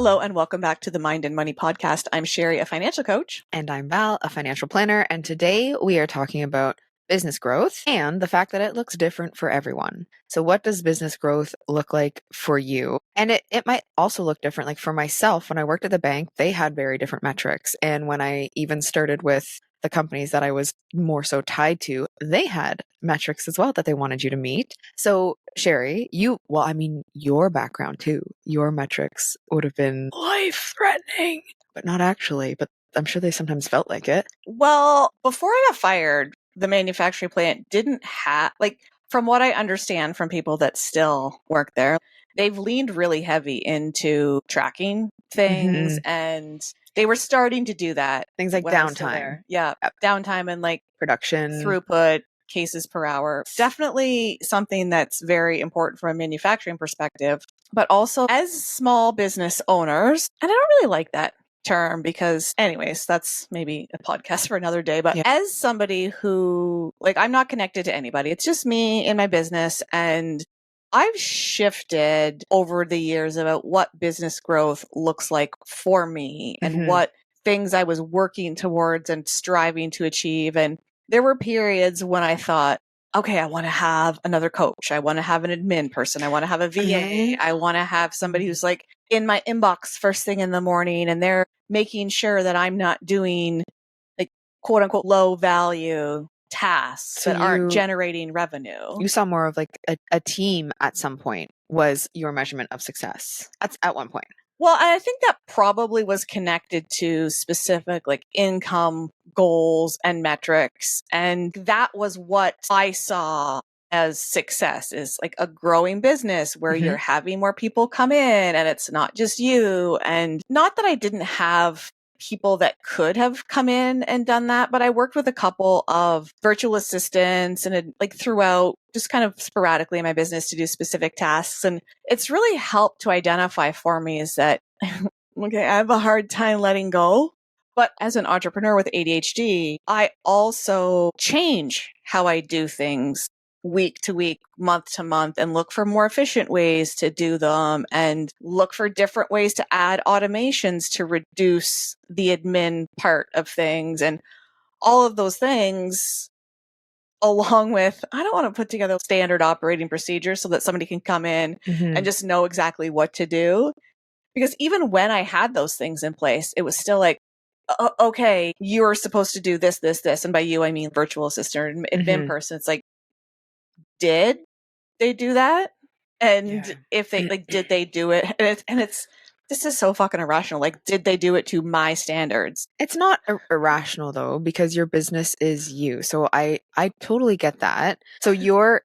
Hello and welcome back to the Mind and Money podcast. I'm Sherry, a financial coach. And I'm Val, a financial planner. And today we are talking about business growth and the fact that it looks different for everyone. So what does business growth look like for you? And it might also look different. Like for myself, when I worked at the bank, they had very different metrics. And when I even started with the companies that I was more so tied to, they had metrics as well that they wanted you to meet. So Sherry, your background too, your metrics would have been life-threatening, but not actually, but I'm sure they sometimes felt like it. Well, before I got fired, the manufacturing plant didn't have, from what I understand from people that still work there, they've leaned really heavy into tracking things and they were starting to do that. Things like downtime. Yeah. Yep. Downtime and production, throughput, cases per hour. Definitely something that's very important from a manufacturing perspective, but also as small business owners. And I don't really like that term because anyways, that's maybe a podcast for another day. But as somebody who, I'm not connected to anybody, it's just me in my business. And I've shifted over the years about what business growth looks like for me and what things I was working towards and striving to achieve. And there were periods when I thought, okay, I want to have another coach. I want to have an admin person. I want to have a VA. I want to have somebody who's in my inbox first thing in the morning and they're making sure that I'm not doing quote unquote low value tasks that aren't generating revenue. You saw more of a team at some point was your measurement of success. That's at one point. Well, I think that probably was connected to specific income goals and metrics. And that was what I saw as success is a growing business where you're having more people come in and it's not just you. And not that I didn't have people that could have come in and done that, but I worked with a couple of virtual assistants and throughout just kind of sporadically in my business to do specific tasks. And it's really helped to identify for me is that, okay, I have a hard time letting go. But as an entrepreneur with ADHD, I also change how I do things week to week, month to month, and look for more efficient ways to do them and look for different ways to add automations to reduce the admin part of things. And all of those things, along with, I don't want to put together standard operating procedures so that somebody can come in and just know exactly what to do. Because even when I had those things in place, it was still okay, you're supposed to do this, this, this. And by you, I mean virtual assistant and admin person. It's did they do that? And if they did they do it? And it's this is so fucking irrational. Did they do it to my standards? It's not irrational though, because your business is you. So I totally get that. So you're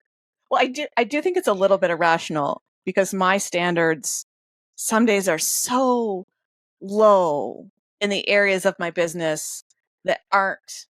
well, I do think it's a little bit irrational because my standards some days are so low in the areas of my business that aren't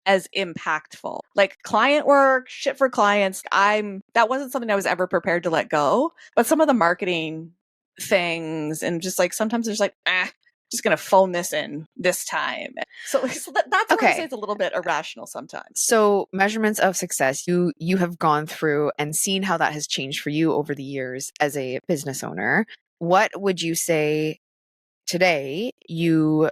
as impactful. Client work, shit for clients. That wasn't something I was ever prepared to let go. But some of the marketing things and just sometimes there's just going to phone this in this time. So that's why I say it's a little bit irrational sometimes. So measurements of success, you have gone through and seen how that has changed for you over the years as a business owner. What would you say today,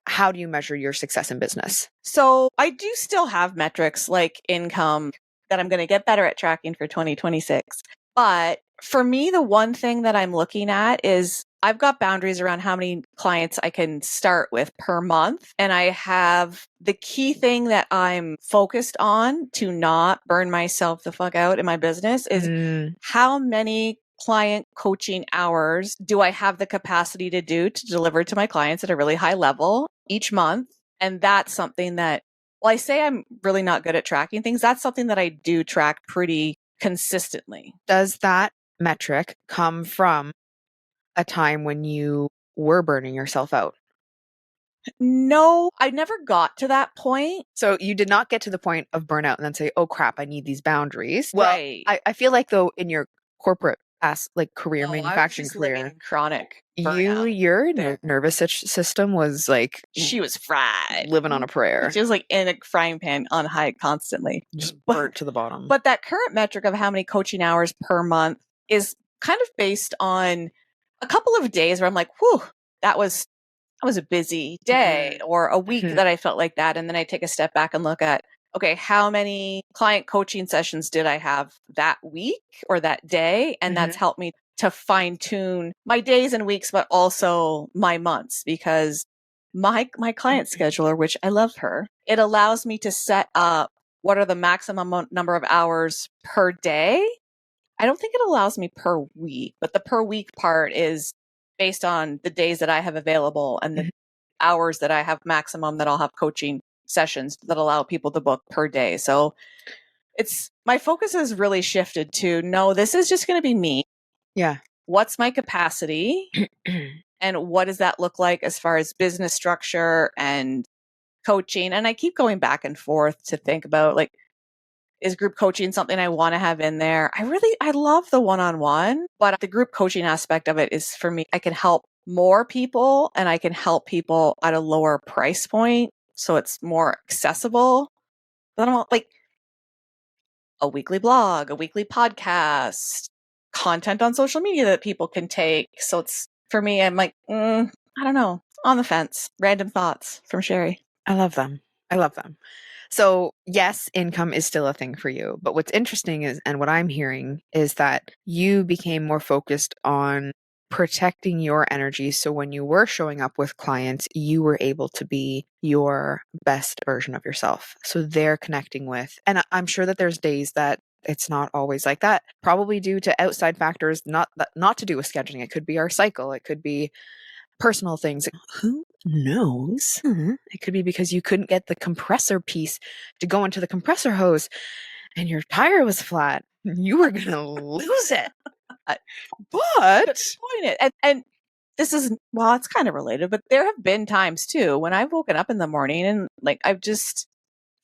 how do you measure your success in business? So I do still have metrics like income that I'm going to get better at tracking for 2026. But for me, the one thing that I'm looking at is I've got boundaries around how many clients I can start with per month. And I have the key thing that I'm focused on to not burn myself the fuck out in my business is how many client coaching hours do I have the capacity to do to deliver to my clients at a really high level each month? And that's something that, I say I'm really not good at tracking things. That's something that I do track pretty consistently. Does that metric come from a time when you were burning yourself out? No, I never got to that point. So you did not get to the point of burnout and then say, oh crap, I need these boundaries. Right. Well, I feel like though in your corporate career, manufacturing career, chronic burnout. Your nervous system was she was fried, living on a prayer. She was in a frying pan on high constantly, just burnt to the bottom. But that current metric of how many coaching hours per month is kind of based on a couple of days where I'm whew, that was a busy day or a week Mhm. that I felt like that. And then I take a step back and look at, okay, how many client coaching sessions did I have that week or that day? And that's helped me to fine tune my days and weeks, but also my months, because my client scheduler, which I love her, it allows me to set up what are the maximum number of hours per day. I don't think it allows me per week, but the per week part is based on the days that I have available and the hours that I have maximum that I'll have coaching sessions that allow people to book per day. So it's my focus has really shifted to no, this is just going to be me. Yeah. What's my capacity and what does that look like as far as business structure and coaching? And I keep going back and forth to think about, like, is group coaching something I want to have in there? I love the one-on-one, but the group coaching aspect of it is for me, I can help more people and I can help people at a lower price point. So it's more accessible. But I don't want, like, a weekly blog, a weekly podcast, content on social media that people can take. So it's for me, I'm like, I don't know, on the fence. Random thoughts from Sherry. I love them. I love them. So, yes, income is still a thing for you. But what's interesting is, and what I'm hearing is that you became more focused on protecting your energy. So, when you were showing up with clients, you were able to be your best version of yourself. So, they're connecting with, and I'm sure that there's days that it's not always like that, probably due to outside factors, not to do with scheduling. It could be our cycle, it could be personal things. Who knows? It could be because you couldn't get the compressor piece to go into the compressor hose and your tire was flat. You were going to lose it. But Disappointed. And this is, well, it's kind of related, but there have been times too when I've woken up in the morning and, like, I've just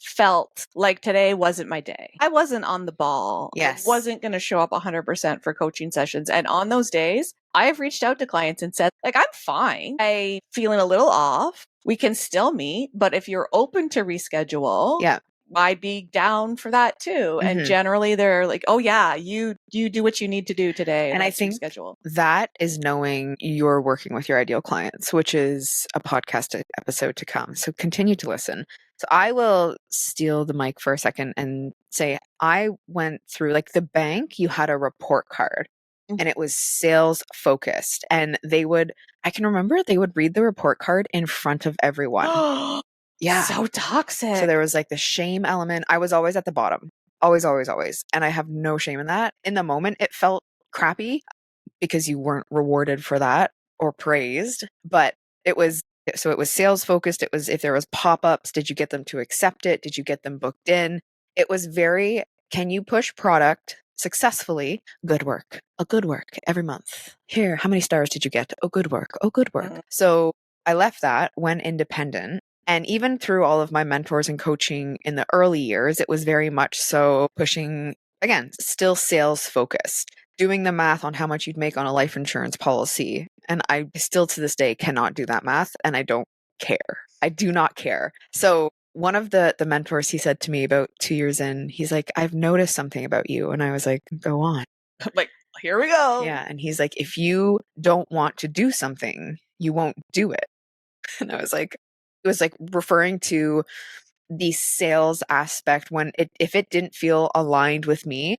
felt like today wasn't my day. I wasn't on the ball. Yes. I wasn't going to show up 100% for coaching sessions. And on those days, I've reached out to clients and said, like, I'm fine. I'm feeling a little off. We can still meet, but if you're open to reschedule, Yeah. I'd be down for that too. And generally they're like, oh yeah, you do what you need to do today. And I think schedule. That is knowing you're working with your ideal clients, which is a podcast episode to come. So continue to listen. So I will steal the mic for a second and say, I went through, like, the bank, you had a report card and it was sales focused, and I can remember they would read the report card in front of everyone. Yeah. So toxic. So there was, like, the shame element. I was always at the bottom. Always, always, always. And I have no shame in that. In the moment, it felt crappy because you weren't rewarded for that or praised. But it was sales focused. It was, if there was pop-ups, did you get them to accept it? Did you get them booked in? It was very, can you push product successfully? Good work. Oh, good work every month. Here, how many stars did you get? Oh, good work. Oh, good work. So I left that, went independent. And even through all of my mentors and coaching in the early years, it was very much so pushing, again, still sales focused, doing the math on how much you'd make on a life insurance policy. And I still to this day cannot do that math, and I don't care. I do not care. So one of the mentors, he said to me about 2 years in, he's like, I've noticed something about you. And I was like, go on. Like, here we go. Yeah. And he's like, if you don't want to do something, you won't do it. And I was like, it was like referring to the sales aspect when if it didn't feel aligned with me,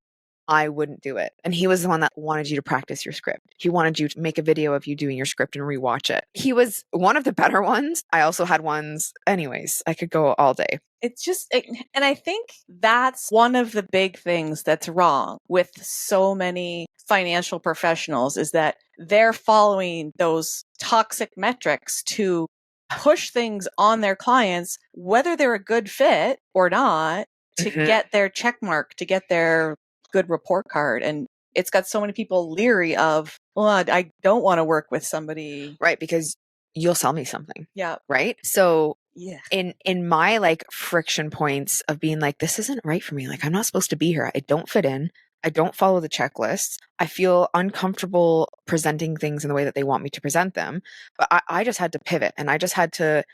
I wouldn't do it. And he was the one that wanted you to practice your script. He wanted you to make a video of you doing your script and rewatch it. He was one of the better ones. I also had ones. Anyways, I could go all day. It's just, and I think that's one of the big things that's wrong with so many financial professionals, is that they're following those toxic metrics to push things on their clients, whether they're a good fit or not, to get their check mark, to get their good report card. And it's got so many people leery of, well, I don't want to work with somebody. Right, because you'll sell me something. Yeah. Right? So yeah, in my, like, friction points of being like, this isn't right for me. Like, I'm not supposed to be here. I don't fit in. I don't follow the checklists. I feel uncomfortable presenting things in the way that they want me to present them. But I just had to pivot, and I just had to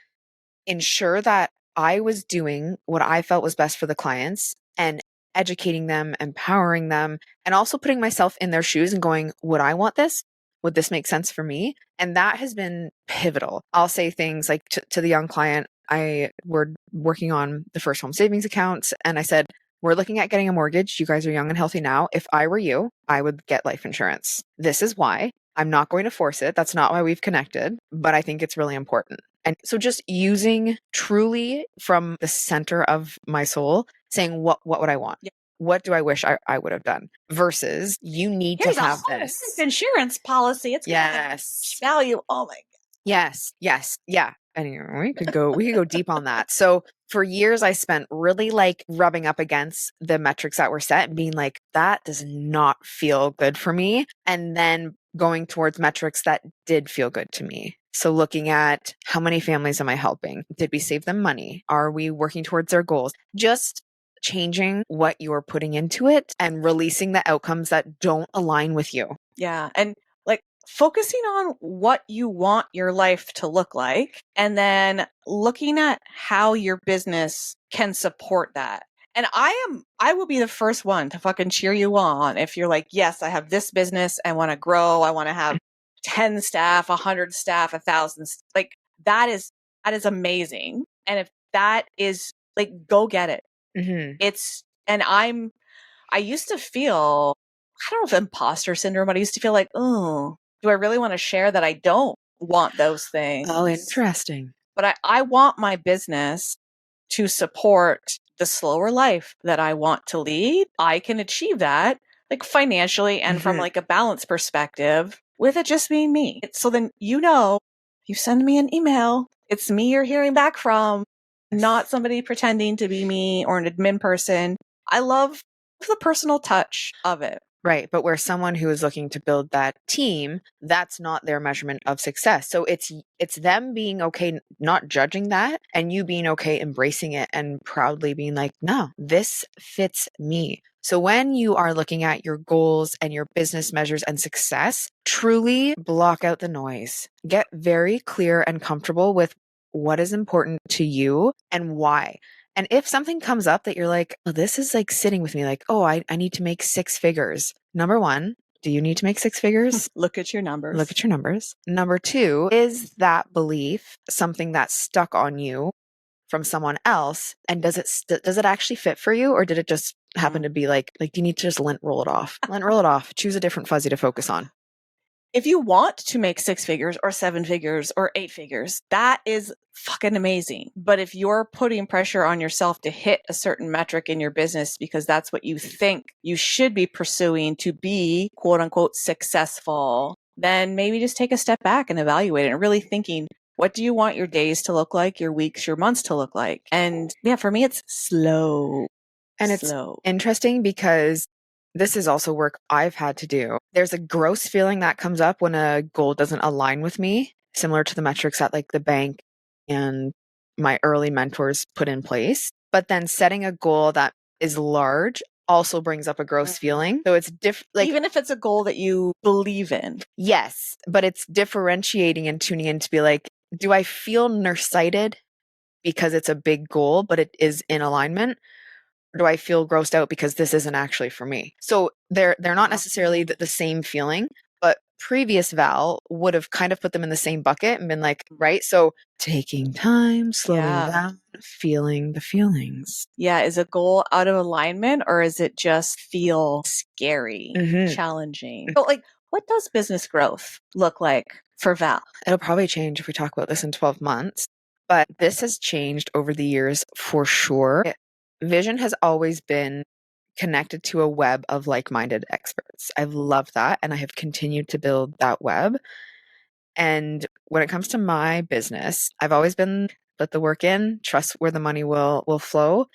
ensure that I was doing what I felt was best for the clients and educating them, empowering them, and also putting myself in their shoes and going, would I want this? Would this make sense for me? And that has been pivotal. I'll say things like to the young client, we're working on the first home savings account. And I said, we're looking at getting a mortgage. You guys are young and healthy now. If I were you, I would get life insurance. This is why. I'm not going to force it. That's not why we've connected, but I think it's really important. And so just using truly from the center of my soul, saying, what would I want? Yeah. What do I wish I would have done? Versus you need Here's to have a whole this life insurance policy. It's yes value. Oh my God. yes yeah. Anyway, we could go deep on that. So for years, I spent really like rubbing up against the metrics that were set and being like, that does not feel good for me. And then going towards metrics that did feel good to me. So looking at how many families am I helping? Did we save them money? Are we working towards their goals? Just changing what you're putting into it and releasing the outcomes that don't align with you. Yeah. And like focusing on what you want your life to look like and then looking at how your business can support that. And I will be the first one to fucking cheer you on if you're like, yes, I have this business. I want to grow. I want to have 10 staff, 100 staff, 1,000. Like that is amazing. And if that is like, go get it. And I used to feel, I don't know if imposter syndrome, but I used to feel like, oh, do I really want to share that I don't want those things? Oh, interesting. But I want my business to support the slower life that I want to lead. I can achieve that like financially and from like a balance perspective with it just being me. So then, you send me an email. It's me you're hearing back from, not somebody pretending to be me or an admin person. I love the personal touch of it. Right. But where someone who is looking to build that team, that's not their measurement of success. So it's them being okay, not judging that, and you being okay, embracing it and proudly being like, no, this fits me. So when you are looking at your goals and your business measures and success, truly block out the noise. Get very clear and comfortable with what is important to you and why. And if something comes up that you're like, oh, this is like sitting with me, like, oh, I need to make 6 figures. Number one, do you need to make 6 figures? Look at your numbers. Look at your numbers. Number two, is that belief something that's stuck on you from someone else? And does it actually fit for you? Or did it just happen to be like, do you need to just roll it off? Roll it off. Choose a different fuzzy to focus on. If you want to make 6 figures or 7 figures or 8 figures, that is fucking amazing. But if you're putting pressure on yourself to hit a certain metric in your business because that's what you think you should be pursuing to be quote unquote successful, then maybe just take a step back and evaluate it and really thinking, what do you want your days to look like, your weeks, your months to look like? And yeah, for me, it's slow. And it's interesting because this is also work I've had to do. There's a gross feeling that comes up when a goal doesn't align with me, similar to the metrics that like the bank and my early mentors put in place. But then setting a goal that is large also brings up a gross feeling. So it's different. Like, even if it's a goal that you believe in. Yes, but it's differentiating and tuning in to be like, do I feel nearsighted because it's a big goal, but it is in alignment? Or do I feel grossed out because this isn't actually for me? So they're not necessarily the same feeling, but previous Val would have kind of put them in the same bucket and been like, right? So taking time, slowing down, feeling the feelings. Yeah. Is a goal out of alignment or is it just feel scary, challenging? So like, what does business growth look like for Val? It'll probably change if we talk about this in 12 months, but this has changed over the years for sure. Vision has always been connected to a web of like-minded experts. I've loved that, and I have continued to build that web. And when it comes to my business, I've always been put the work in, trust where the money will flow,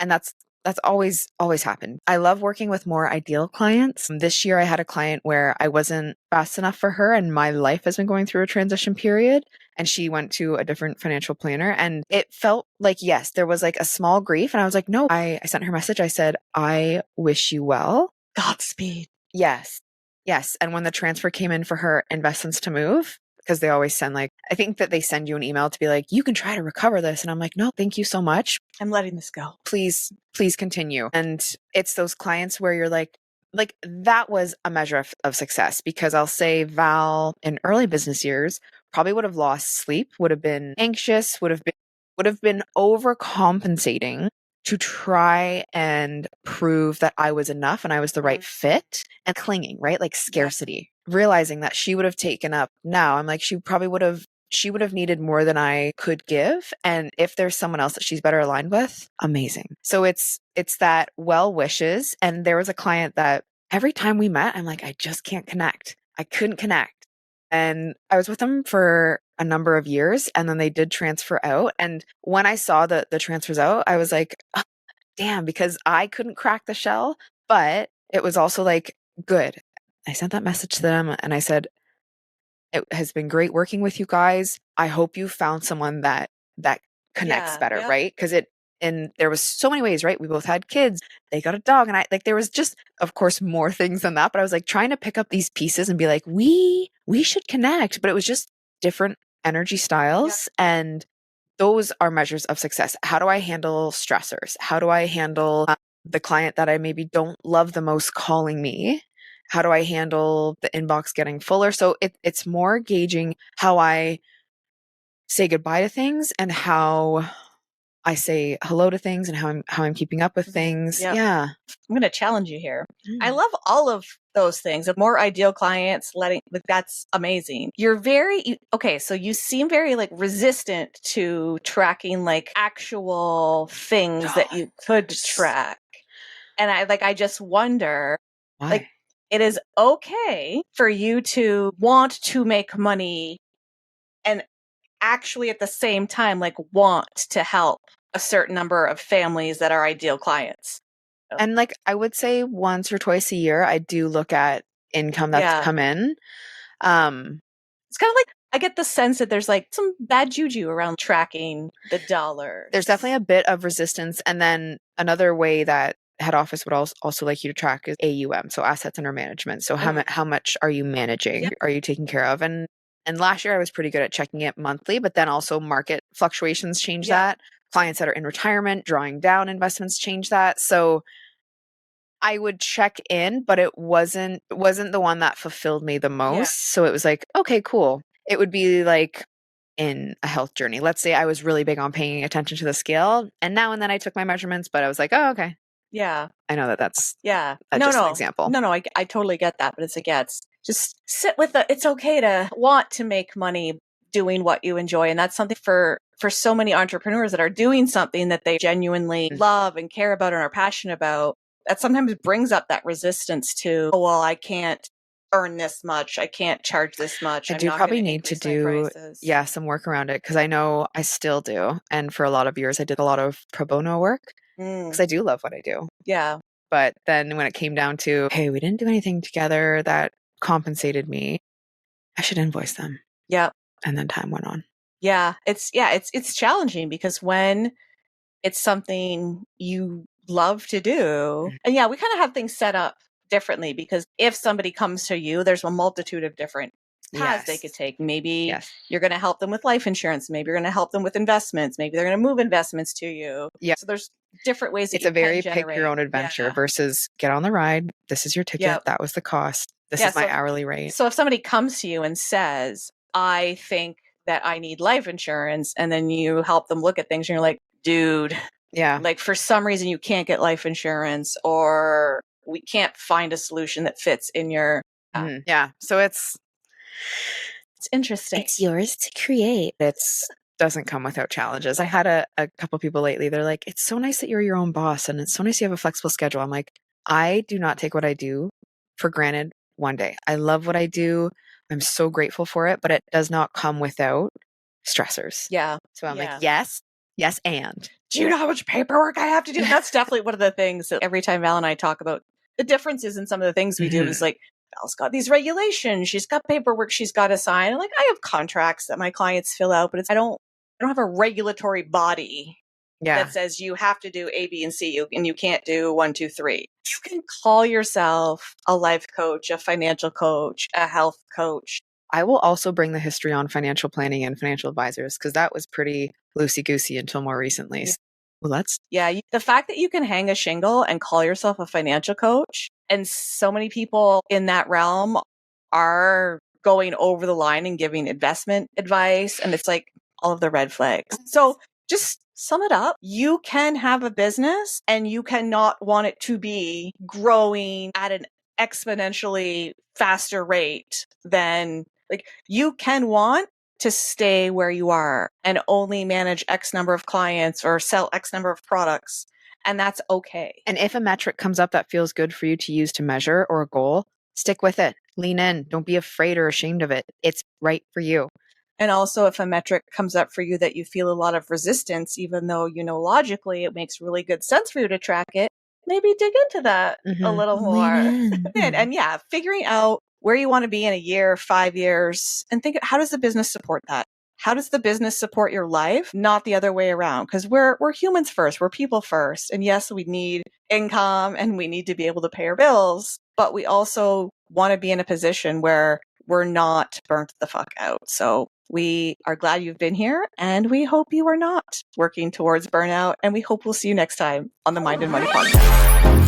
and that's always happened. I love working with more ideal clients. This year I had a client where I wasn't fast enough for her and my life has been going through a transition period and she went to a different financial planner and it felt like, yes, there was like a small grief. And I was like, no, I sent her a message. I said, I wish you well. Godspeed. Yes. Yes. And when the transfer came in for her investments to move, because they always send like, I think that they send you an email to be like, you can try to recover this. And I'm like, no, thank you so much. I'm letting this go. Please continue. And it's those clients where you're like, like that was a measure of success, because I'll say Val in early business years probably would have lost sleep, would have been anxious, would have been overcompensating to try and prove that I was enough and I was the right fit, and clinging, right? Like scarcity, realizing that she would have taken up. Now I'm like, she would have needed more than I could give. And if there's someone else that she's better aligned with, amazing. So it's that well wishes. And there was a client that every time we met, I'm like, I just can't connect. I couldn't connect. And I was with them for a number of years, and then they did transfer out. And when I saw the transfers out, I was like, oh, damn, because I couldn't crack the shell, but it was also like, good. I sent that message to them and I said, it has been great working with you guys. I hope you found someone that connects better, right? Because and there was so many ways, right? We both had kids. They got a dog, and I like there was just, of course, more things than that. But I was like trying to pick up these pieces and be like, we should connect. But it was just different energy styles, and those are measures of success. How do I handle stressors? How do I handle the client that I maybe don't love the most calling me? How do I handle the inbox getting fuller? So it's more gauging how I say goodbye to things and how I say hello to things and how I'm keeping up with things. Yep. Yeah. I'm going to challenge you here. I love all of those things. Of more ideal clients, that's amazing. So you seem very like resistant to tracking like actual things that you could track. And I just wonder, why? Like, it is okay for you to want to make money and actually at the same time, like, want to help a certain number of families that are ideal clients. And like, I would say once or twice a year, I do look at income that's come in. It's kind of like, I get the sense that there's like some bad juju around tracking the dollars. There's definitely a bit of resistance. And then another way that head office would also like you to track is AUM, so assets under management. So how much are you managing? Yep. Are you taking care of? And last year I was pretty good at checking it monthly, but then also market fluctuations change that. Clients that are in retirement, drawing down investments change that. So I would check in, but it wasn't the one that fulfilled me the most. Yeah. So it was like, okay, cool. It would be like in a health journey. Let's say I was really big on paying attention to the scale, and now and then I took my measurements, but I was like, oh, okay. Yeah. I know that's just an example. No, I totally get that. But it's like, it's just sit with it's okay to want to make money doing what you enjoy. And that's something for so many entrepreneurs that are doing something that they genuinely love and care about and are passionate about. That sometimes brings up that resistance to, oh, well, I can't earn this much. I can't charge this much. I do probably need to do some work around it, because I know I still do. And for a lot of years, I did a lot of pro bono work because I do love what I do. Yeah. But then when it came down to, hey, we didn't do anything together that compensated me, I should invoice them. Yeah. And then time went on. Yeah. It's challenging, because when it's something you love to do, and we kind of have things set up differently, because if somebody comes to you, there's a multitude of different paths they could take. Maybe you're going to help them with life insurance. Maybe you're going to help them with investments. Maybe they're going to move investments to you. Yeah. So there's different ways. It's a very pick your own adventure versus get on the ride. This is your ticket. Yep. That was the cost. This is my hourly rate. So if somebody comes to you and says, I think that I need life insurance, and then you help them look at things and you're like, dude, like for some reason you can't get life insurance, or we can't find a solution that fits in your so it's interesting. It's yours to create. It doesn't come without challenges. I had a couple people lately, they're like, it's so nice that you're your own boss and it's so nice you have a flexible schedule. I'm like, I do not take what I do for granted one day. I love what I do. I'm so grateful for it, but it does not come without stressors. Yeah. So I'm like, yes, and. Do you know how much paperwork I have to do? That's definitely one of the things that every time Val and I talk about the differences in some of the things we do is like, Val's got these regulations. She's got paperwork she's got to sign. And like, I have contracts that my clients fill out, but I don't have a regulatory body that says you have to do A, B, and C, and you can't do 1, 2, 3. You can call yourself a life coach, a financial coach, a health coach. I will also bring the history on financial planning and financial advisors, because that was pretty loosey-goosey until more recently. Well, that's Yeah, the fact that you can hang a shingle and call yourself a financial coach, and so many people in that realm are going over the line and giving investment advice, and it's like all of the red flags. So just sum it up. You can have a business and you cannot want it to be growing at an exponentially faster rate than, like, you can want to stay where you are and only manage X number of clients or sell X number of products. And that's okay. And if a metric comes up that feels good for you to use to measure, or a goal, stick with it. Lean in. Don't be afraid or ashamed of it. It's right for you. And also, if a metric comes up for you that you feel a lot of resistance, even though you know logically it makes really good sense for you to track it, maybe dig into that a little more. And yeah, figuring out where you want to be in a year, 5 years, and think, how does the business support that? How does the business support your life? Not the other way around, because we're humans first, we're people first. And yes, we need income and we need to be able to pay our bills, but we also want to be in a position where we're not burnt the fuck out. So we are glad you've been here, and we hope you are not working towards burnout, and we hope we'll see you next time on the Mind and Money podcast.